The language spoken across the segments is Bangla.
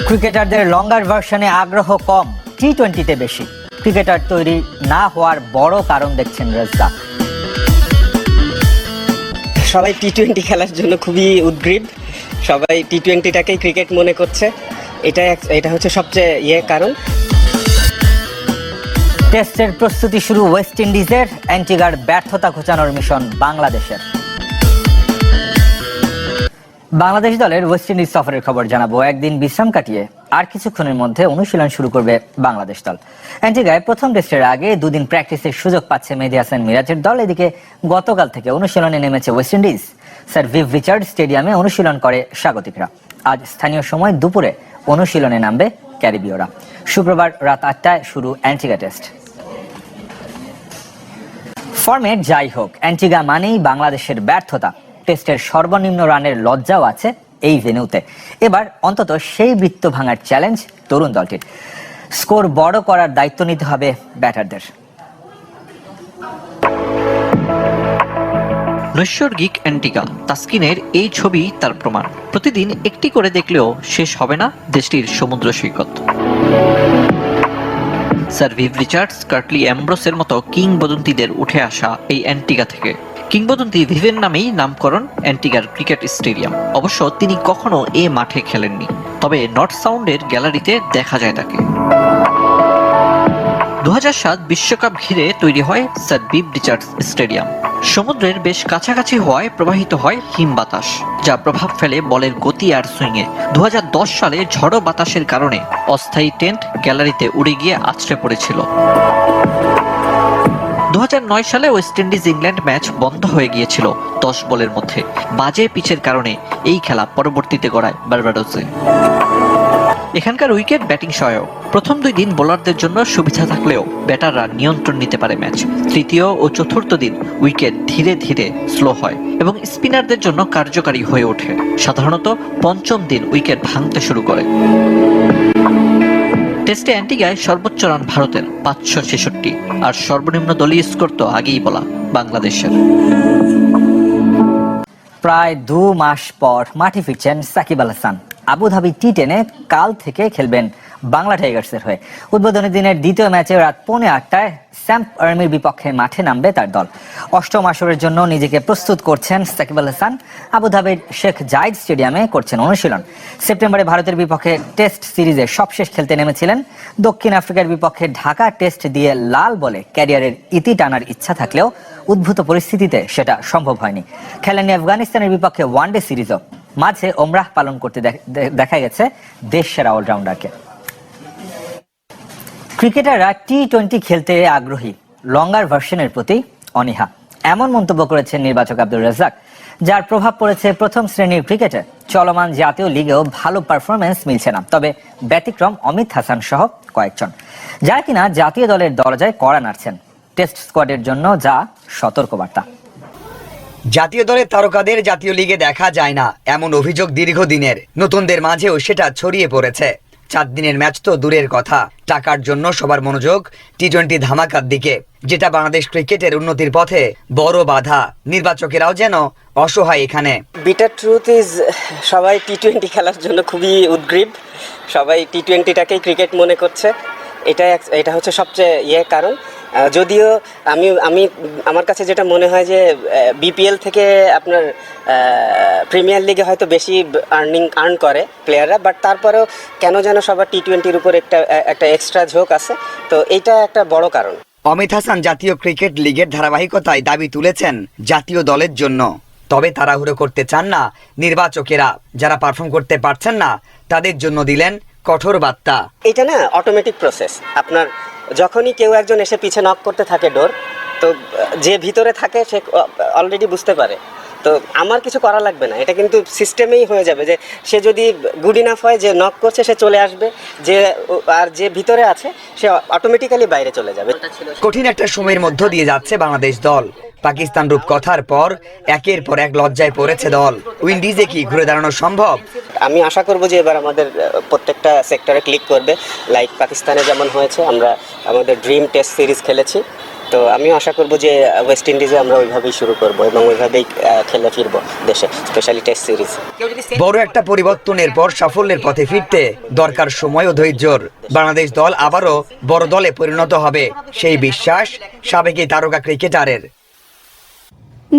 ক্রিকেটারদের লঙ্গার ভার্সনে আগ্রহ কম, টি-20তে বেশি। ক্রিকেটার তৈরি না হওয়ার বড় কারণ দেখছেন রেজ্জাক। সবাই টি-20 খেলার জন্য খুবই উদ্গ্রীব, সবাই টি-20টাকেই ক্রিকেট মনে করছে। এটা হচ্ছে সবচেয়ে কারণ। টেস্টের প্রস্তুতি শুরু ওয়েস্ট ইন্ডিজের, অ্যান্টিগার ব্যর্থতা ঘোচানোর মিশন বাংলাদেশের। বাংলাদেশ দলের ওয়েস্ট ইন্ডিজ সফরের খবর জানাবো। একদিন বিশ্রাম কাটিয়ে আর কিছুক্ষণের মধ্যে অনুশীলন শুরু করবে বাংলাদেশ দল। অ্যান্টিগায় প্রথম টেস্টের আগে দুদিন প্র্যাকটিসের সুযোগ পাচ্ছে মেহেদী হাসান মিরাজের দল। এদিকে গতকাল থেকে অনুশীলনে নেমেছে West Indies. Sir Viv Richard স্টেডিয়ামে অনুশীলন করে স্বাগতিকরা। আজ স্থানীয় সময় দুপুরে অনুশীলনে নামবে ক্যারিবীয়রা। শুক্রবার রাত 8টায় শুরু অ্যান্টিগা টেস্ট। ফরম্যাট যাই হোক, অ্যান্টিগা মানেই বাংলাদেশের ব্যর্থতা। টেস্টের সর্বনিম্ন রানের লজ্জাও আছে এই ভেন্যুতে। এবার অন্তত সেই বৃত্ত ভাঙার চ্যালেঞ্জ তরুণ দলটির। স্কোর বড় করার দায়িত্ব নিতে হবে ব্যাটারদের। নৈসর্গিক অ্যান্টিগা, তাসকিনের এই ছবি তার প্রমাণ। প্রতিদিন একটি করে দেখলেও শেষ হবে না দেশটির সমুদ্র সৈকত। স্যার ভিভ রিচার্ডস, কার্টলি অ্যাম্ব্রোসের মতো কিংবদন্তিদের উঠে আসা এই অ্যান্টিগা থেকে। কিংবদন্তি ভিভের নামেই নামকরণ অ্যান্টিগার ক্রিকেট স্টেডিয়াম। অবশ্য তিনি কখনো এ মাঠে খেলেননি, তবে নর্থ সাউন্ডের গ্যালারিতে দেখা যায় তাকে। 2007 বিশ্বকাপ ঘিরে তৈরি হয় স্যার ভিভ রিচার্ডস স্টেডিয়াম। সমুদ্রের বেশ কাছাকাছি হওয়ায় প্রবাহিত হয় হিম বাতাস, যা প্রভাব ফেলে বলের গতি আর সুইংয়ে। 2010 সালে ঝড়ো বাতাসের কারণে অস্থায়ী টেন্ট গ্যালারিতে উড়ে গিয়ে আছড়ে পড়েছিল। 2009 সালে ওয়েস্ট ইন্ডিজ ইংল্যান্ড ম্যাচ বন্ধ হয়ে গিয়েছিল 10 বলের মধ্যে। বাজে পিচের কারণে এই খেলা পরবর্তীতে গড়ায় বার্বাডোসে। এখানকার উইকেট ব্যাটিং সহায়ক। প্রথম 2 দিন বোলারদের জন্য সুবিধা থাকলেও ব্যাটাররা নিয়ন্ত্রণ নিতে পারে ম্যাচ। তৃতীয় ও চতুর্থ দিন উইকেট ধীরে ধীরে স্লো হয় এবং স্পিনারদের জন্য কার্যকারী হয়ে ওঠে। সাধারণত পঞ্চম দিন উইকেট ভাঙতে শুরু করে। টেস্টে অ্যান্টিগায় সর্বোচ্চ রান ভারতের 566, আর সর্বনিম্ন দলীয় স্কোর তো আগেই বলা বাংলাদেশের। প্রায় 2 মাস পর মাঠে ফিরছেন সাকিব আল হাসান। আবুধাবি টি10-এ কাল থেকে খেলবেন বাংলা টাইগার্সের হয়ে। উদ্বোধনী দিনের দ্বিতীয় ম্যাচে রাত 8:45 স্যাম্প আর্মির বিপক্ষে মাঠে নামবে তার দল। অষ্টম আসরের জন্য নিজেকে প্রস্তুত করছেন সাকিব আল হাসান। আবুধাবির শেখ জায়েদ স্টেডিয়ামে করছেন অনুশীলন। সেপ্টেম্বরে ভারতের বিপক্ষে টেস্ট সিরিজে সবশেষ খেলতে নেমেছিলেন। দক্ষিণ আফ্রিকার বিপক্ষে ঢাকা টেস্ট দিয়ে লাল বলে ক্যারিয়ারের ইতি টানার ইচ্ছা থাকলেও উদ্ভূত পরিস্থিতিতে সেটা সম্ভব হয়নি। খেলেননি আফগানিস্তানের বিপক্ষে ওয়ানডে সিরিজও। মাঝে ওমরাহ পালন করতে দেখা গেছে দেশ সেরা অলরাউন্ডারকে। ক্রিকেটাররা টি-20 খেলতে আগ্রহী, লঙ্গার ভার্সনের প্রতি অনীহা, এমন মন্তব্য করেছেন নির্বাচক আব্দুর রাজ্জাক, যার প্রভাব পড়েছে প্রথম শ্রেণীর ক্রিকেটে। চলমান জাতীয় লিগেও ভালো পারফরমেন্স মিলছে না, তবে ব্যতিক্রম অমিত হাসান সহ কয়েকজন, যারা কিনা জাতীয় দলের দরজায় কড়া নাড়ছেন। টেস্ট স্কোয়াডের জন্য যা সতর্কবার্তা। জাতীয় দলের তারকাদের জাতীয় লিগে দেখা যায় না, এমন অভিযোগ দীর্ঘদিনের। নতুনদের মাঝেও সেটা ছড়িয়ে পড়েছে। 4 দিনের ম্যাচ তো দূরের কথা, টাকার জন্য সবার মনোযোগ টি-20 ধামাকার দিকে, যেটা বাংলাদেশ ক্রিকেটের উন্নতির পথে বড় বাধা। নির্বাচকেরাও যেন অসহায় এখানে। বিটার ট্রুথ ইজ, সবাই টি-20 খেলার জন্য খুবই উদ্গ্রীব, সবাই টি-20টাকেই ক্রিকেট মনে করছে। এটা হচ্ছে সবচেয়ে কারণ। যদিও আমার কাছে যেটা মনে হয় যে বিপিএল থেকে আপনার প্রিমিয়ার লিগে হয়তো বেশি আর্ন করে প্লেয়াররা, বাট তারপরেও কেন যেন সবার টি-20-র উপর একটা এক্সট্রা ঝোঁক আছে। তো এইটা একটা বড় কারণ। অমিত হাসান জাতীয় ক্রিকেট লিগের ধারাবাহিকতায় দাবি তুলেছেন জাতীয় দলের জন্য। তবে তাড়াহুড়ো করতে চান না নির্বাচকেরা। যারা পারফর্ম করতে পারছেন না তাদের জন্য দিলেন কঠোর বার্তা। এটা না অটোমেটিক প্রসেস। আপনার যখনই কেউ একজন এসে পিছে নক করতে থাকে ডোর, তো যে ভিতরে থাকে সে অলরেডি বুঝতে পারে। তো আমার কিছু করা লাগবে না, এটা কিন্তু সিস্টেমেই হয়ে যাবে যে সে যদি গুড ইনাফ হয়, যে নক করছে সে চলে আসবে, আর যে ভিতরে আছে সে অটোমেটিক্যালি বাইরে চলে যাবে। কঠিন একটা সময়ের মধ্য দিয়ে যাচ্ছে বাংলাদেশ দল। পাকিস্তান রূপকথার পর একের পর এক লজ্জায় পড়েছে দল। উইন্ডিজে কি ঘুরে দাঁড়ানো সম্ভব? আমি আশা করব যে এবার আমাদের প্রত্যেকটা সেক্টরে ক্লিক করবে, লাইক পাকিস্তানে যেমন হয়েছে। আমরা আমাদের ড্রিম টেস্ট সিরিজ খেলেছি, তো আমি আশা করব যে ওয়েস্ট ইন্ডিজে আমরা ওইভাবেই শুরু করব এবং ওইভাবেই খেলে ফিরবো দেশে, স্পেশালি টেস্ট সিরিজ। বড় একটা পরিবর্তনের পর সাফল্যের পথে ফিরতে দরকার সময় ও ধৈর্যর। বাংলাদেশ দল আবারও বড় দলে পরিণত হবে, সেই বিশ্বাস সাবেক এই তারকা ক্রিকেটারের।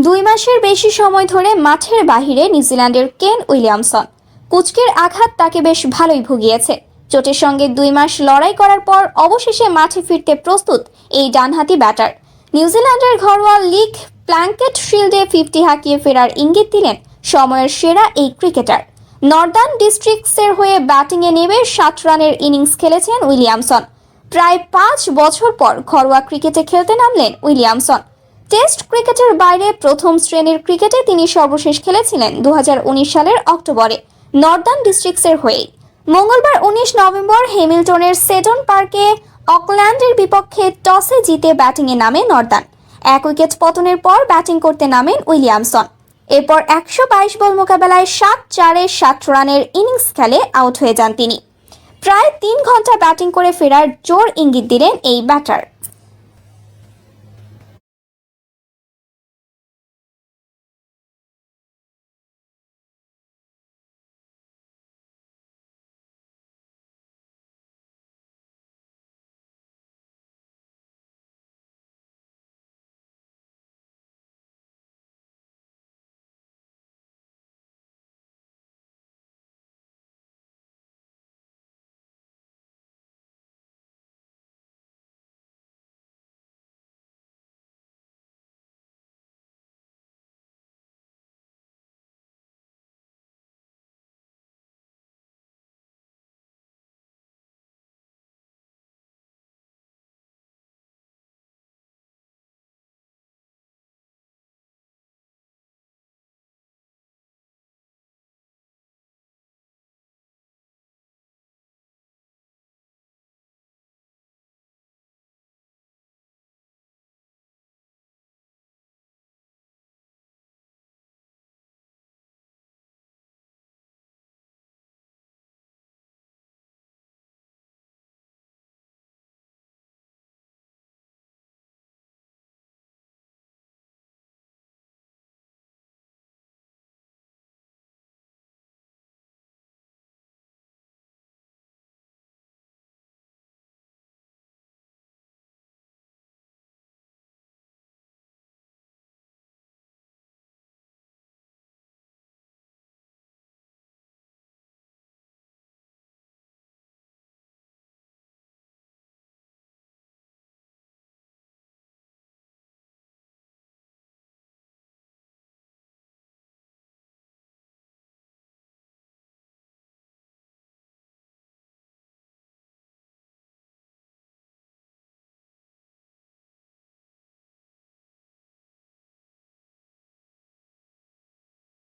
2 মাসের বেশি সময় ধরে মাঠের বাহিরে নিউজিল্যান্ডের কেন উইলিয়ামসন। কুচকের আঘাত তাকে বেশ ভালোই ভুগিয়েছে। চোটের সঙ্গে 2 মাস লড়াই করার পর অবশেষে মাঠে ফিরতে প্রস্তুত এই ডানহাতি ব্যাটার। নিউজিল্যান্ডের ঘরোয়া লিগ প্ল্যাঙ্কেট শিল্ডে 50 হাঁকিয়ে ফেরার ইঙ্গিত দিলেন সময়ের সেরা এই ক্রিকেটার। নর্দার্ন ডিস্ট্রিক্টসের হয়ে ব্যাটিংয়ে নেমে 7 রানের ইনিংস খেলেছেন উইলিয়ামসন। প্রায় 5 বছর পর ঘরোয়া ক্রিকেটে খেলতে নামলেন উইলিয়ামসন। টেস্ট ক্রিকেটের বাইরে প্রথম শ্রেণীর ক্রিকেটে তিনি সর্বশেষ খেলেছিলেন 2019 সালের অক্টোবরে নর্দার্ন ডিস্ট্রিক্টসের হয়ে। মঙ্গলবার 19 নভেম্বর হ্যামিল্টনের সেডন পার্কে অকল্যান্ডের বিপক্ষে টসে জিতে ব্যাটিংয়ে নামে নর্দার্ন। 1 উইকেট পতনের পর ব্যাটিং করতে নামেন উইলিয়ামসন। এরপর 122 বল মোকাবেলায় 7-4-এ 7 রানের ইনিংস খেলে আউট হয়ে যান তিনি। প্রায় 3 ঘন্টা ব্যাটিং করে ফেরার জোর ইঙ্গিত দিলেন এই ব্যাটার।